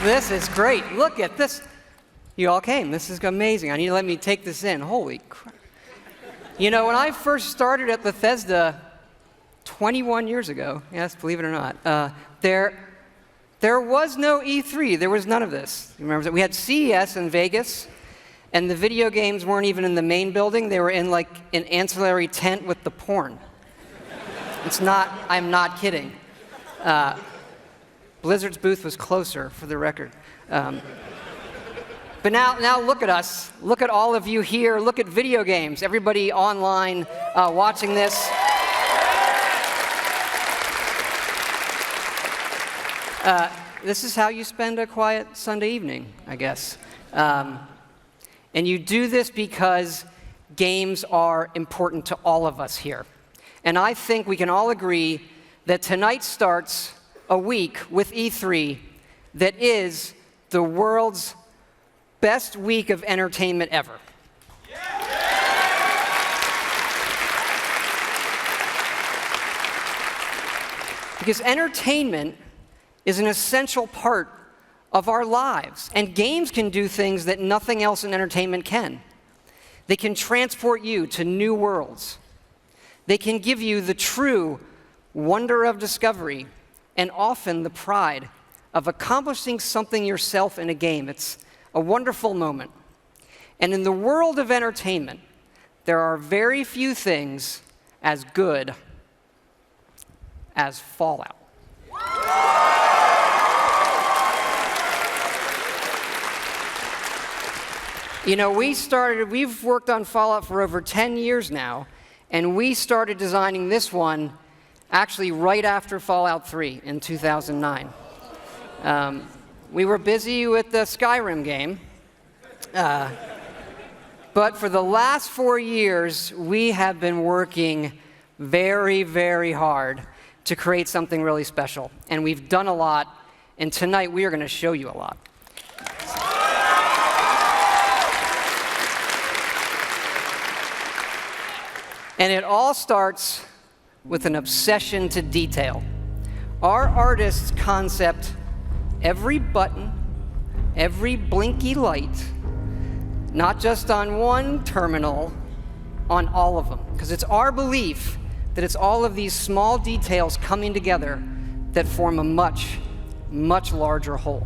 This is great. Look at this. You all came. This is amazing. I need to let me take this in. Holy crap. You know, when I first started at Bethesda 21 years ago, yes, believe it or not, there was no E3. There was none of this. You remember that? We had CES in Vegas, and the video games weren't even in the main building. They were in, like, an ancillary tent with the porn. It's not, I'm not kidding. Blizzard's booth was closer, for the record. But now look at us. Look at all of you here. Look at video games. Everybody online watching this. This is how you spend a quiet Sunday evening, I guess. And you do this because games are important to all of us here. And I think we can all agree that tonight starts a week with E3 that is the world's best week of entertainment ever. Because entertainment is an essential part of our lives, and games can do things that nothing else in entertainment can. They can transport you to new worlds. They can give you the true wonder of discovery and often the pride of accomplishing something yourself in a game. It's a wonderful moment. And in the world of entertainment, there are very few things as good as Fallout. You know, we've worked on Fallout for over 10 years now, and we started designing this one actually right after Fallout 3 in 2009. We were busy with the Skyrim game, but for the last 4 years, we have been working very, very hard to create something really special. And we've done a lot, and tonight we are going to show you a lot. And it all starts with an obsession to detail. Our artists concept every button, every blinky light, not just on one terminal, on all of them. Because it's our belief that it's all of these small details coming together that form a much, much larger whole.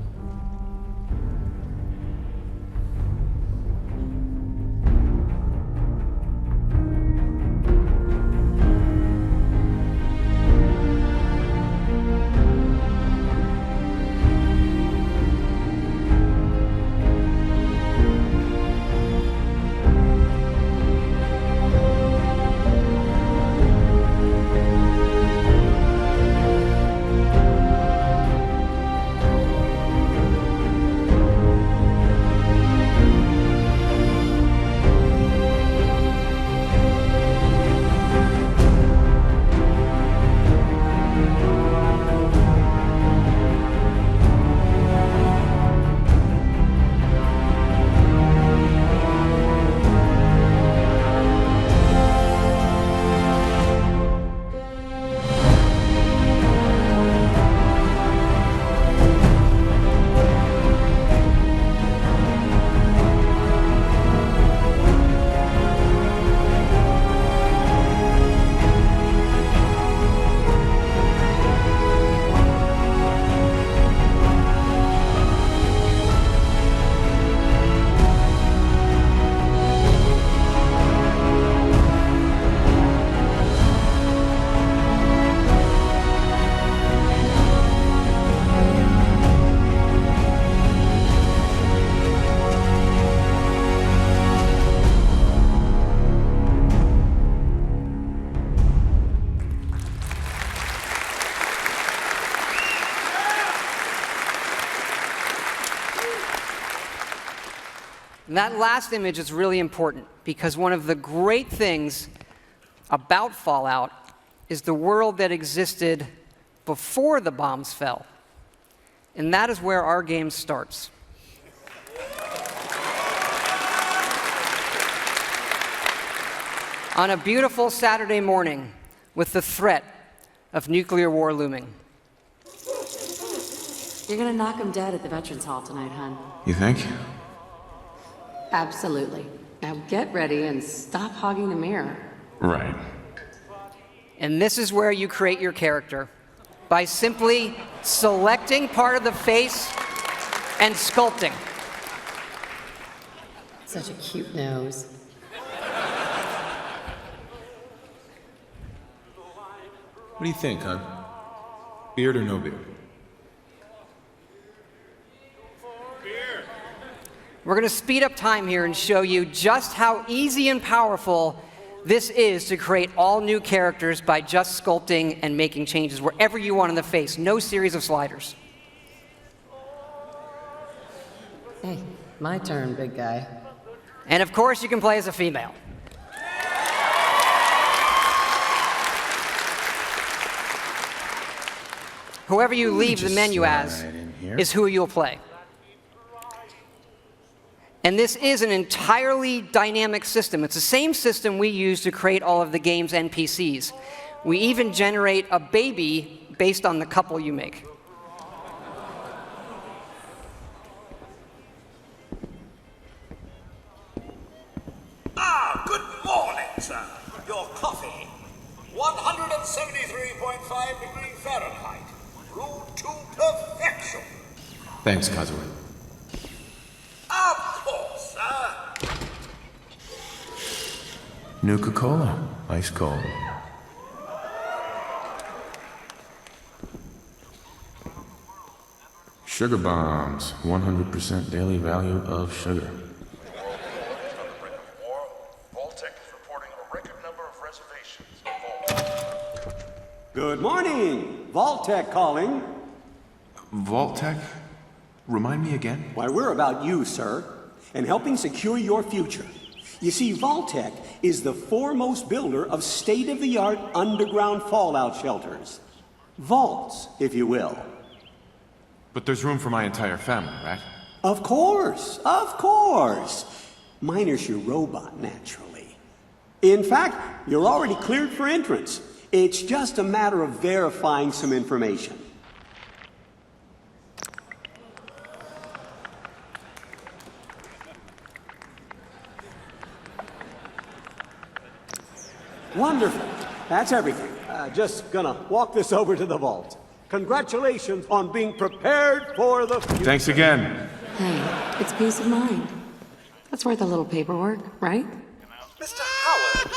And that last image is really important because one of the great things about Fallout is the world that existed before the bombs fell. And that is where our game starts. On a beautiful Saturday morning with the threat of nuclear war looming. You're gonna knock him dead at the Veterans Hall tonight, hon. You think? Absolutely. Now get ready and stop hogging the mirror. Right. And this is where you create your character, by simply selecting part of the face and sculpting. Such a cute nose. What do you think, hon? Beard or no beard? We're going to speed up time here and show you just how easy and powerful this is to create all new characters by just sculpting and making changes wherever you want in the face. No series of sliders. Hey, my turn, big guy. And of course, you can play as a female. Whoever you leave the menu as is who you'll play. And this is an entirely dynamic system. It's the same system we use to create all of the game's NPCs. We even generate a baby based on the couple you make. Good morning, sir. Your coffee. 173.5 degrees Fahrenheit. Brewed to perfection. Thanks, Kazuo. Of course, sir. Nuka-Cola. Ice cold. Sugar bombs. 100% daily value of sugar. Vault-Tec is reporting a record number of reservations. Good morning. Vault-Tec calling. Vault-Tec? Remind me again? Why, we're about you, sir, and helping secure your future. You see, Vault-Tec is the foremost builder of state-of-the-art underground fallout shelters. Vaults, if you will. But there's room for my entire family, right? Of course, of course. Minus your robot, naturally. In fact, you're already cleared for entrance. It's just a matter of verifying some information. Wonderful. That's everything. Just gonna walk this over to the vault. Congratulations on being prepared for the future. Thanks again. Hey, it's peace of mind. That's worth a little paperwork, right? Mr. Howard,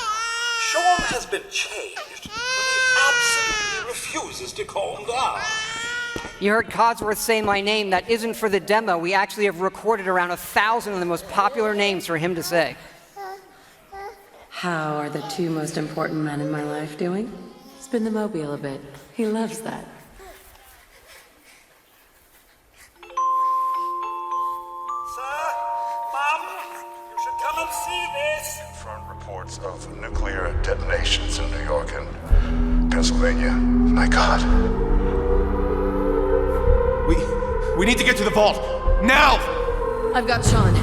Sean has been changed, but he absolutely refuses to calm down. You heard Codsworth say my name. That isn't for the demo. We actually have recorded around 1,000 of the most popular names for him to say. How are the two most important men in my life doing? Spin the mobile a bit. He loves that. Sir, Mom, you should come and see this. Confirmed reports of nuclear detonations in New York and Pennsylvania. My God. We need to get to the vault. Now! I've got Sean.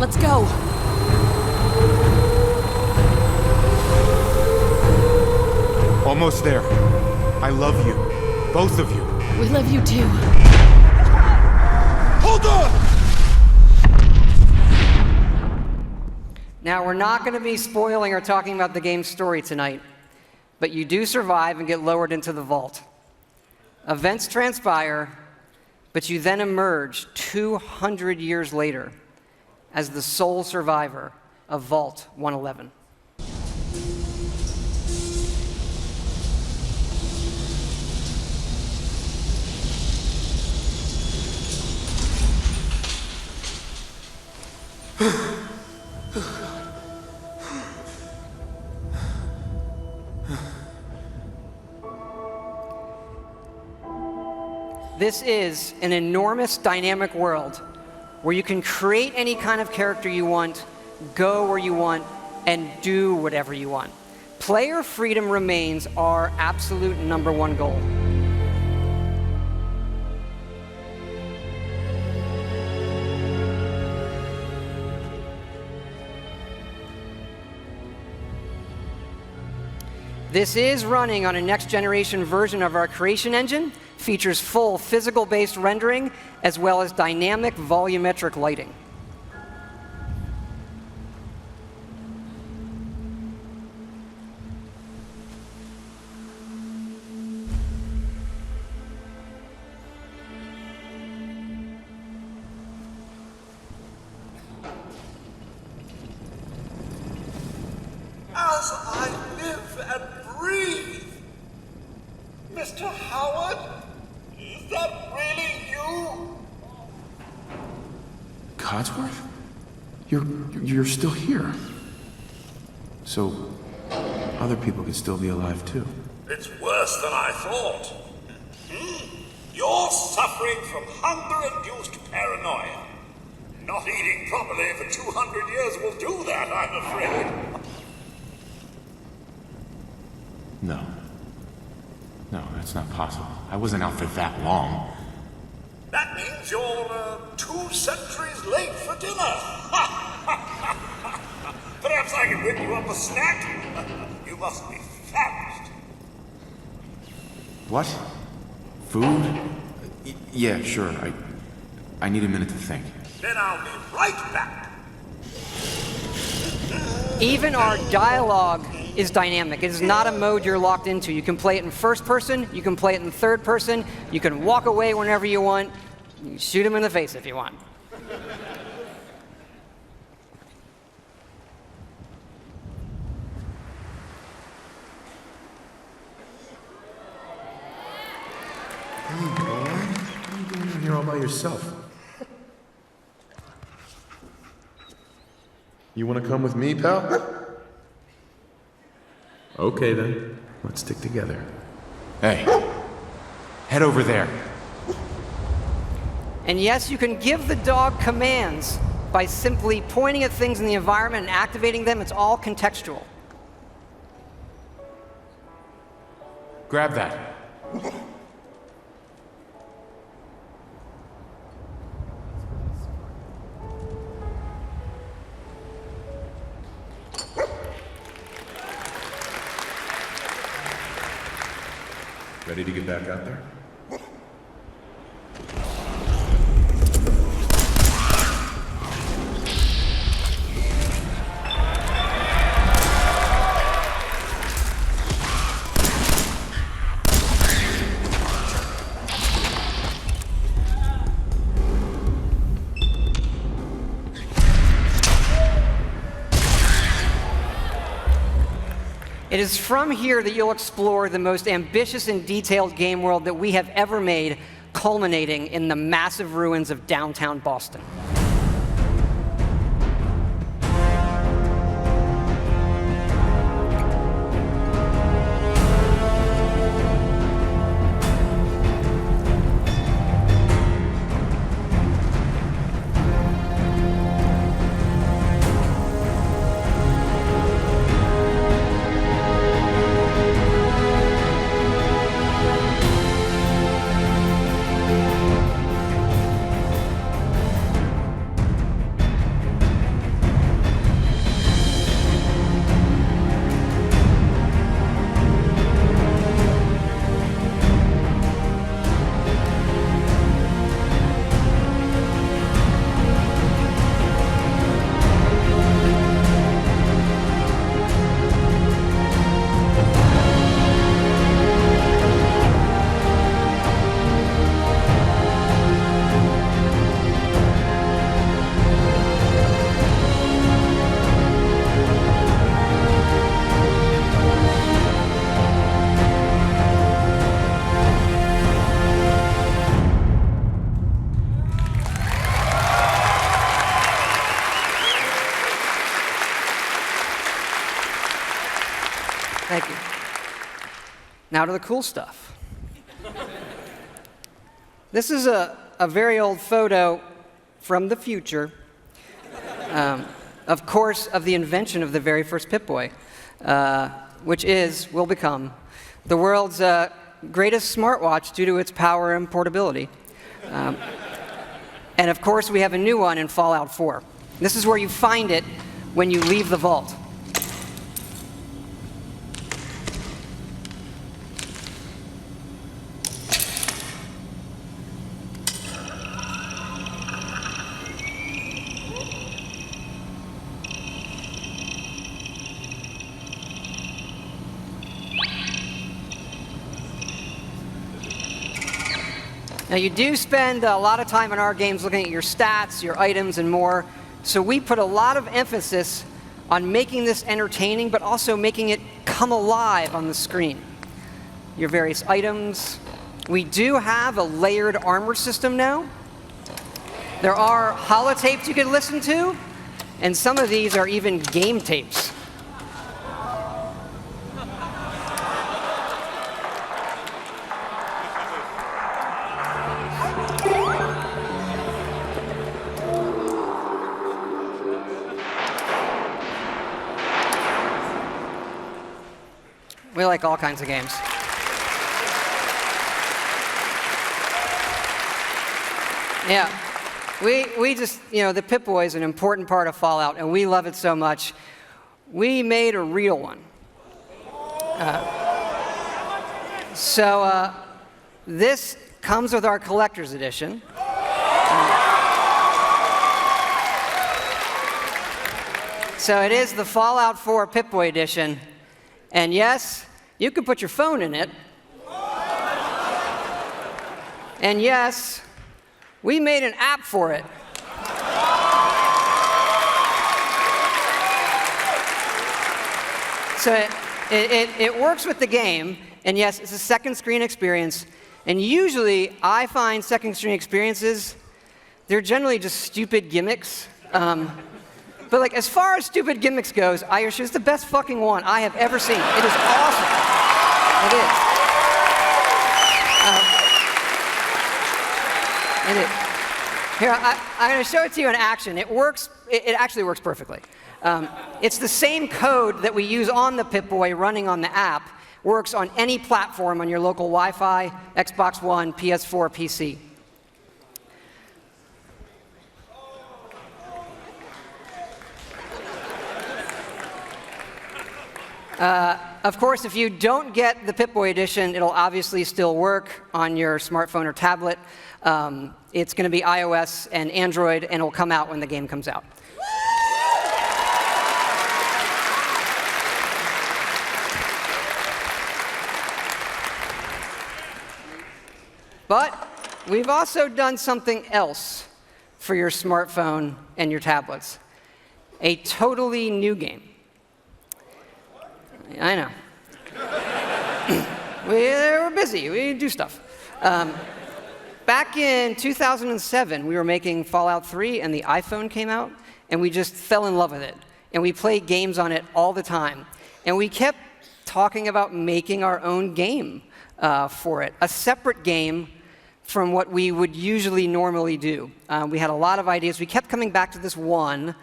Let's go. Almost there. I love you. Both of you. We love you too. Hold on! Now, we're not going to be spoiling or talking about the game's story tonight, but you do survive and get lowered into the vault. Events transpire, but you then emerge 200 years later as the sole survivor of Vault 111. This is an enormous dynamic world where you can create any kind of character you want, go where you want, and do whatever you want. Player freedom remains our absolute #1 goal. This is running on a next-generation version of our creation engine, features full physical-based rendering as well as dynamic volumetric lighting. As I live and breathe. Mr. Howard, is that really you? Codsworth? You're still here. So, other people could still be alive too. It's worse than I thought. You're suffering from hunger-induced paranoia. Not eating properly for 200 years will do that, I'm afraid. No. No, that's not possible. I wasn't out for that long. That means you're 2 centuries late for dinner. Perhaps I can whip you up a snack? You must be famished. What? Food? Yeah, sure. I need a minute to think. Then I'll be right back. Even our dialogue is dynamic. It is not a mode you're locked into. You can play it in first person, you can play it in third person, you can walk away whenever you want, you can shoot him in the face if you want. Hey, boy. What are you doing in here all by yourself? You want to come with me, pal? Okay, then. Let's stick together. Hey, head over there. And yes, you can give the dog commands by simply pointing at things in the environment and activating them. It's all contextual. Grab that. Ready to get back out there? It is from here that you'll explore the most ambitious and detailed game world that we have ever made, culminating in the massive ruins of downtown Boston. Thank you. Now to the cool stuff. This is a very old photo from the future, of course, of the invention of the very first Pip-Boy, which will become the world's greatest smartwatch due to its power and portability. And of course, we have a new one in Fallout 4. This is where you find it when you leave the vault. Now, you do spend a lot of time in our games looking at your stats, your items, and more. So we put a lot of emphasis on making this entertaining, but also making it come alive on the screen. Your various items. We do have a layered armor system now. There are holotapes you can listen to, and some of these are even game tapes. We like all kinds of games. Yeah, we just, the Pip-Boy is an important part of Fallout, and we love it so much. We made a real one. So this comes with our collector's edition. So it is the Fallout 4 Pip-Boy edition. And yes, you can put your phone in it. And yes, we made an app for it. So it works with the game, and yes, it's a second screen experience. And usually, I find second screen experiences, they're generally just stupid gimmicks. But like, as far as stupid gimmicks goes, I assure you it's the best fucking one I have ever seen. It is awesome. It is. Here, I'm going to show it to you in action. It works. It actually works perfectly. It's the same code that we use on the Pip-Boy running on the app. Works on any platform on your local Wi-Fi, Xbox One, PS4, PC. Of course, if you don't get the Pip-Boy edition, it'll obviously still work on your smartphone or tablet. It's going to be iOS and Android, and it'll come out when the game comes out. But we've also done something else for your smartphone and your tablets. A totally new game. I know. We're busy. We do stuff. Back in 2007, we were making Fallout 3, and the iPhone came out, and we just fell in love with it. And we played games on it all the time. And we kept talking about making our own game for it, a separate game from what we would usually normally do. We had a lot of ideas. We kept coming back to this one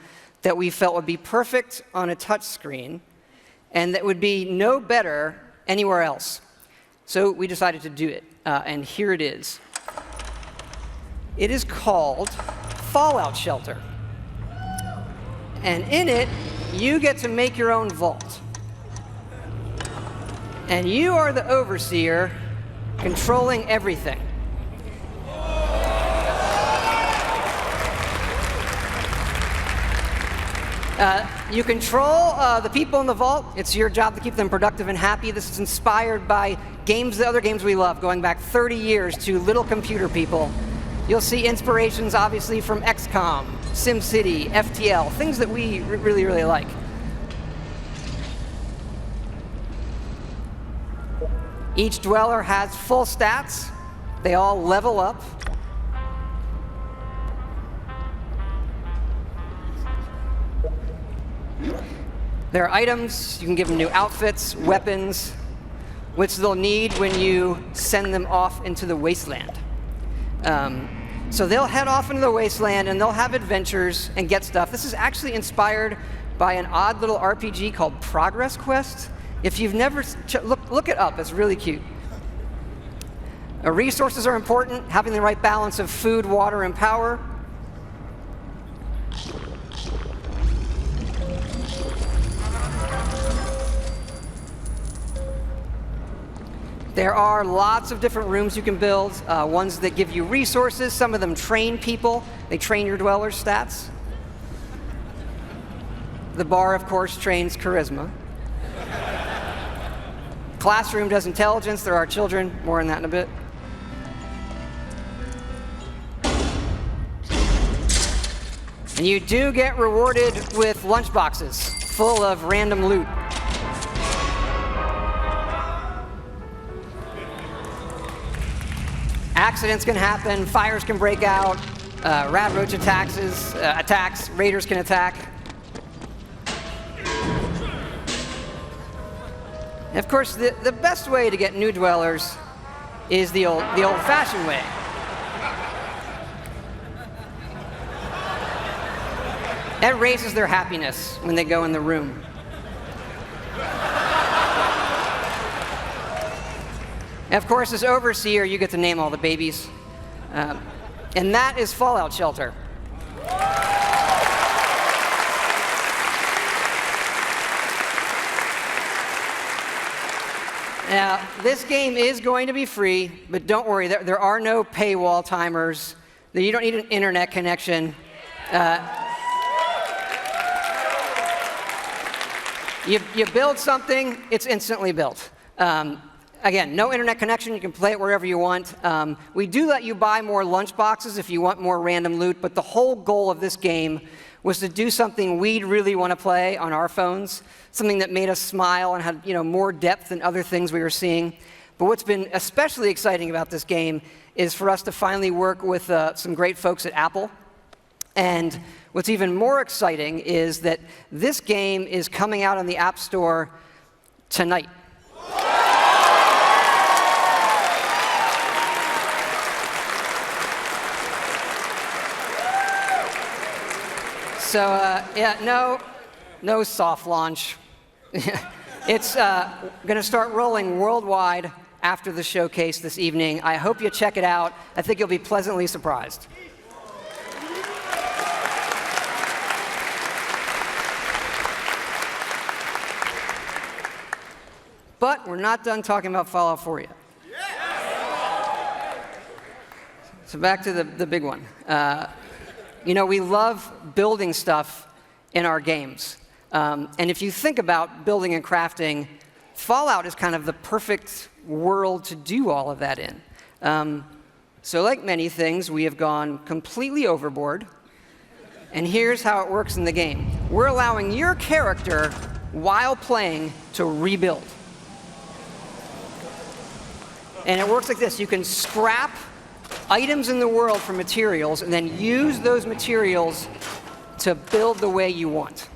that we felt would be perfect on a touch screen, and that would be no better anywhere else. So we decided to do it, and here it is. It is called Fallout Shelter. And in it, you get to make your own vault. And you are the overseer controlling everything. You control the people in the vault. It's your job to keep them productive and happy. This is inspired by the other games we love, going back 30 years to Little Computer People. You'll see inspirations, obviously, from XCOM, SimCity, FTL, things that we really, really like. Each dweller has full stats. They all level up. There are items. You can give them new outfits, weapons, which they'll need when you send them off into the wasteland. So they'll head off into the wasteland, and they'll have adventures and get stuff. This is actually inspired by an odd little RPG called Progress Quest. If you've never look it up, it's really cute. Resources are important, having the right balance of food, water, and power. There are lots of different rooms you can build, ones that give you resources. Some of them train people. They train your dwellers' stats. The bar, of course, trains charisma. Classroom does intelligence. There are children. More on that in a bit. And you do get rewarded with lunchboxes full of random loot. Accidents can happen, fires can break out, rat roach attacks, raiders can attack. And of course, the best way to get new dwellers is the old-fashioned way. That raises their happiness when they go in the room. And of course, as overseer, you get to name all the babies. And that is Fallout Shelter. Now, this game is going to be free, but don't worry, there are no paywall timers. You don't need an internet connection. You build something, it's instantly built. Again, no internet connection, you can play it wherever you want. We do let you buy more lunchboxes if you want more random loot, but the whole goal of this game was to do something we'd really want to play on our phones, something that made us smile and had more depth than other things we were seeing. But what's been especially exciting about this game is for us to finally work with some great folks at Apple. And what's even more exciting is that this game is coming out on the App Store tonight. So, yeah, no soft launch. It's going to start rolling worldwide after the showcase this evening. I hope you check it out. I think you'll be pleasantly surprised. But we're not done talking about Fallout 4 yet. So back to the big one. We love building stuff in our games. And if you think about building and crafting, Fallout is kind of the perfect world to do all of that in. So like many things, we have gone completely overboard. And here's how it works in the game. We're allowing your character, while playing, to rebuild. And it works like this. You can scrap items in the world for materials and then use those materials to build the way you want.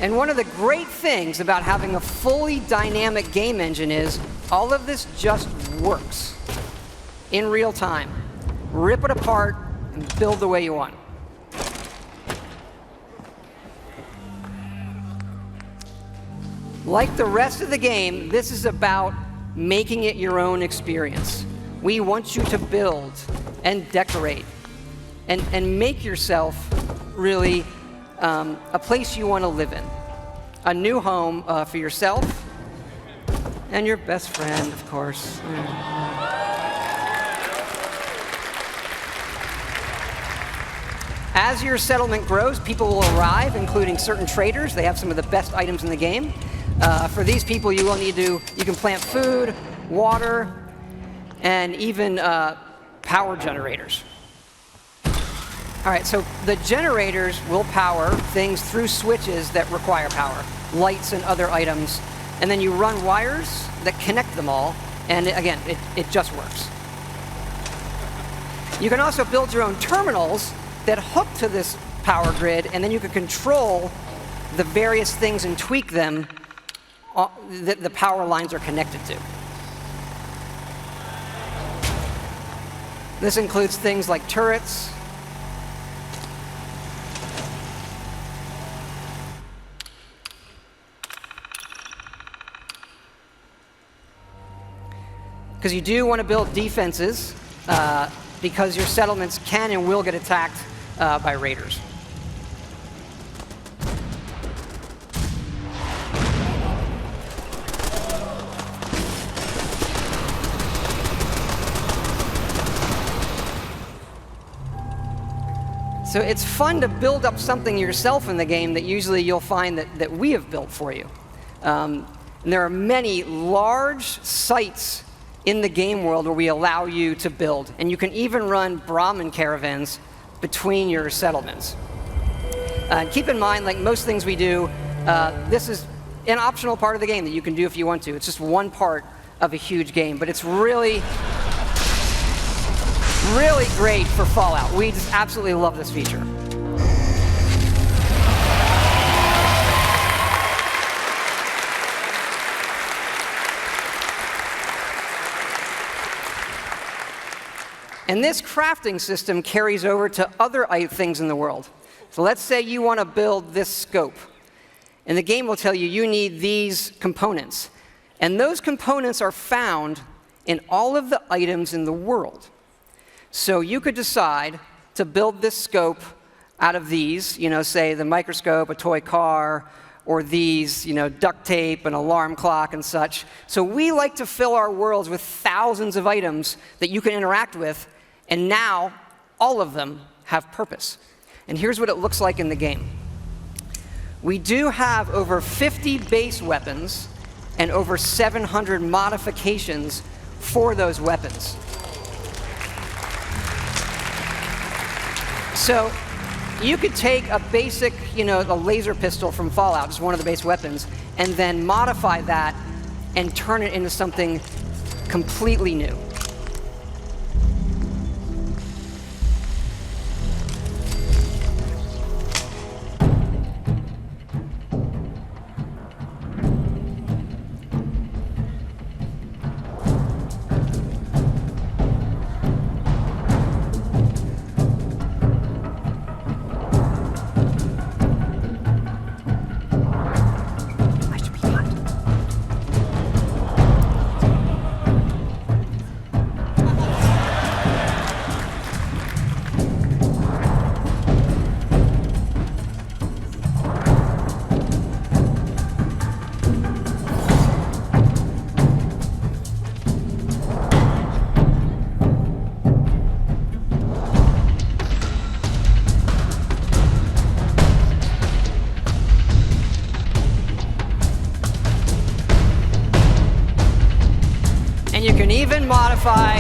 And one of the great things about having a fully dynamic game engine is all of this just works in real time. Rip it apart and build the way you want. Like the rest of the game, this is about making it your own experience. We want you to build and decorate and make yourself really a place you want to live in. A new home for yourself and your best friend, of course. As your settlement grows, people will arrive, including certain traders. They have some of the best items in the game. For these people, you can plant food, water, and even power generators. All right, so the generators will power things through switches that require power, lights and other items, and then you run wires that connect them all, and again, it just works. You can also build your own terminals that hook to this power grid, and then you can control the various things and tweak them that the power lines are connected to. This includes things like turrets, because you do want to build defenses because your settlements can and will get attacked by raiders. So it's fun to build up something yourself in the game that usually you'll find that we have built for you. And there are many large sites in the game world where we allow you to build. And you can even run Brahmin caravans between your settlements. Keep in mind, like most things we do, this is an optional part of the game that you can do if you want to. It's just one part of a huge game, but it's really, really great for Fallout. We just absolutely love this feature. And this crafting system carries over to other things in the world. So let's say you want to build this scope. And the game will tell you you need these components. And those components are found in all of the items in the world. So you could decide to build this scope out of these, say the microscope, a toy car, or these, duct tape, an alarm clock, and such. So we like to fill our worlds with thousands of items that you can interact with, and now all of them have purpose. And here's what it looks like in the game. We do have over 50 base weapons and over 700 modifications for those weapons. So you could take a basic, a laser pistol from Fallout, just one of the base weapons, and then modify that and turn it into something completely new. And you can even modify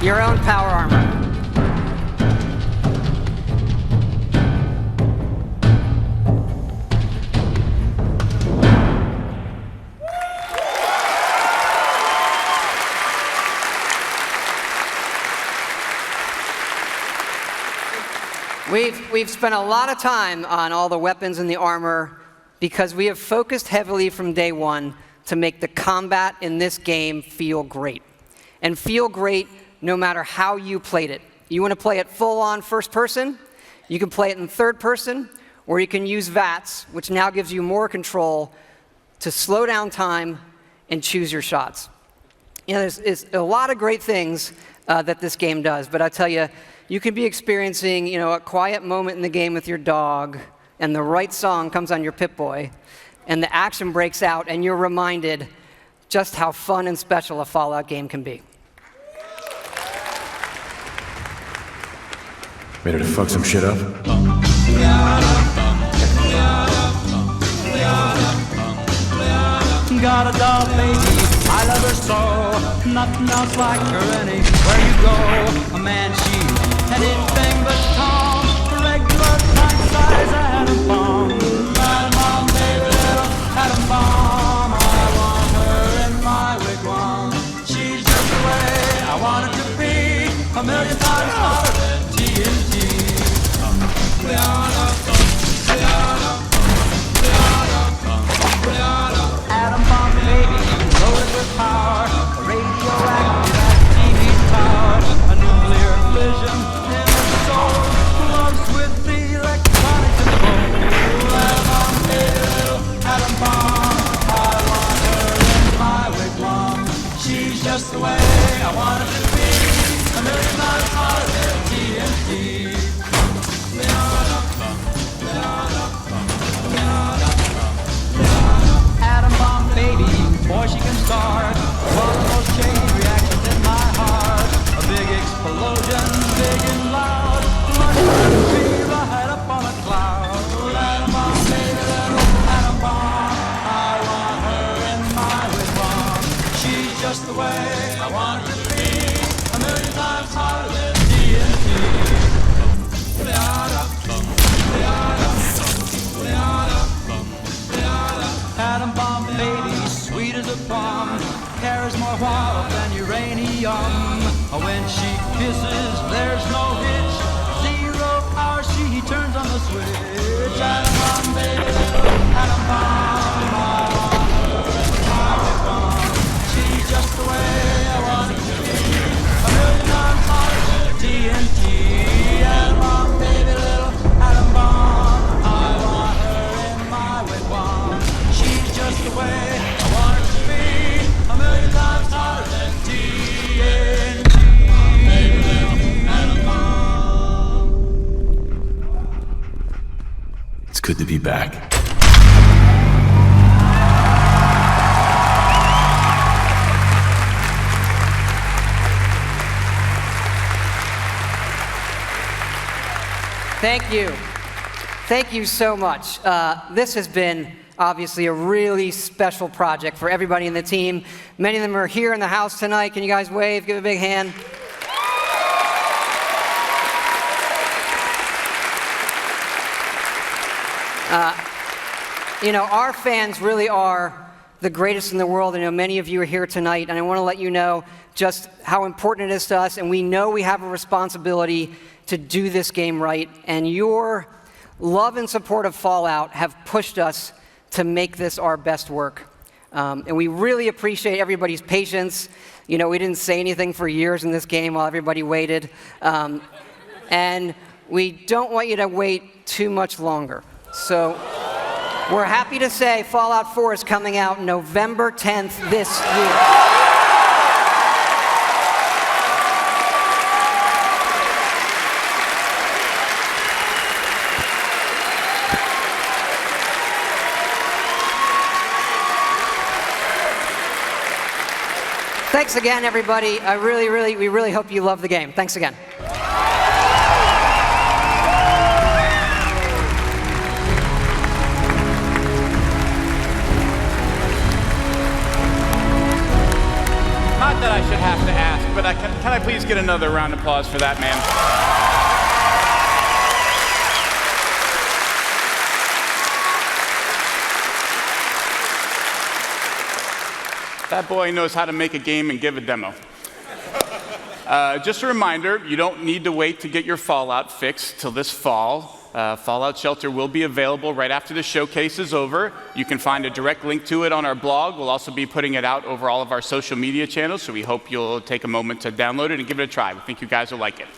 your own power armor. We've spent a lot of time on all the weapons and the armor because we have focused heavily from day one to make the combat in this game feel great. And feel great no matter how you played it. You want to play it full-on first person, you can play it in third person, or you can use VATS, which now gives you more control to slow down time and choose your shots. There's a lot of great things that this game does, but I tell you, you can be experiencing, a quiet moment in the game with your dog, and the right song comes on your Pip-Boy, and the action breaks out, and you're reminded just how fun and special a Fallout game can be. Ready to fuck some shit up? Got a doll baby, I love her so. Nothing else like her anywhere you go. A man, she's anything but calm. Regular pint-size atom bomb. Atom bomb, baby, little atom bomb. I want her in my wigwam. She's just the way I want it to be. A million times hotter than TNT. Atom bomb, baby, loaded with power. A radioactive as TV's power. A nuclear fission in her soul. Gloves with the electronic control. Atom bomb, baby, little atom bomb. I want her in my wigwam. She's just the way I want it to be. A million times hotter than TNT. Atom bomb, baby, boy, she can start one of those chain reactions in my heart. A big explosion, big and loud, like a fever head up on a cloud. Atom bomb, baby, little atom bomb. I want her in just the way I want it to be, a million times hotter than TNT. Atom bomb baby, sweet as a plum, carries more water than uranium. When she kisses, there's no hitch, 0 hour she turns on the switch. Atom bomb baby, atom bomb, I want her in my whip bomb. She's just the way I want it to be, a million times hotter than TNT. Atom bomb baby, little atom bomb, I want her in my whip bomb. She's just the way I want it to be, a million times hotter than TNT. It's good to be back. Thank you. Thank you so much. This has been obviously a really special project for everybody in the team. Many of them are here in the house tonight. Can you guys wave? Give a big hand. Our fans really are the greatest in the world. I know many of you are here tonight, and I want to let you know just how important it is to us, and we know we have a responsibility to do this game right, and your love and support of Fallout have pushed us to make this our best work. And we really appreciate everybody's patience. We didn't say anything for years in this game while everybody waited. And we don't want you to wait too much longer. So we're happy to say Fallout 4 is coming out November 10th this year. Thanks again, everybody. We really hope you love the game. Thanks again. Not that I should have to ask, but can I please get another round of applause for that man? That boy knows how to make a game and give a demo. Just a reminder, you don't need to wait to get your Fallout fix till this fall. Fallout Shelter will be available right after the showcase is over. You can find a direct link to it on our blog. We'll also be putting it out over all of our social media channels, so we hope you'll take a moment to download it and give it a try. We think you guys will like it.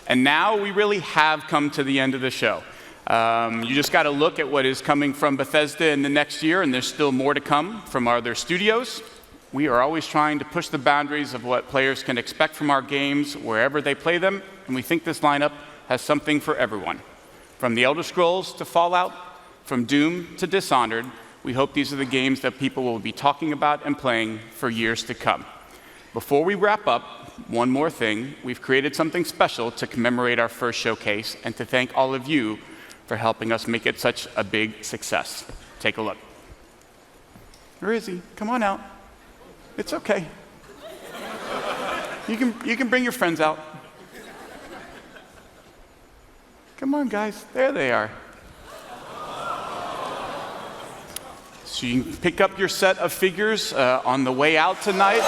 And now we really have come to the end of the show. You just got to look at what is coming from Bethesda in the next year, and there's still more to come from our other studios. We are always trying to push the boundaries of what players can expect from our games wherever they play them, and we think this lineup has something for everyone. From The Elder Scrolls to Fallout, from Doom to Dishonored, we hope these are the games that people will be talking about and playing for years to come. Before we wrap up, one more thing. We've created something special to commemorate our first showcase and to thank all of you for helping us make it such a big success. Take a look. Where is he? Come on out. It's okay. You can bring your friends out. Come on, guys. There they are. So you can pick up your set of figures on the way out tonight.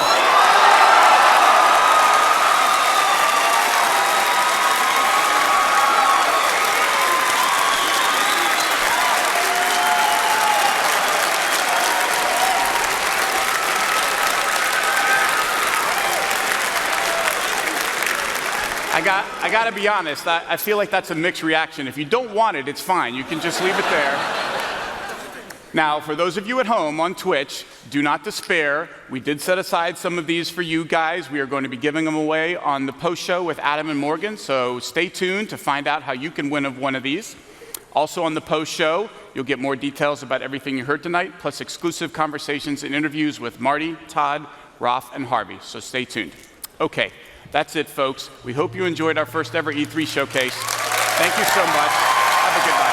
I gotta be honest, I feel like that's a mixed reaction. If you don't want it, it's fine. You can just leave it there. Now, for those of you at home on Twitch, do not despair. We did set aside some of these for you guys. We are going to be giving them away on the post show with Adam and Morgan, so stay tuned to find out how you can win one of these. Also on the post show, you'll get more details about everything you heard tonight, plus exclusive conversations and interviews with Marty, Todd, Roth, and Harvey, so stay tuned. Okay. That's it, folks. We hope you enjoyed our first ever E3 showcase. Thank you so much. Have a good night.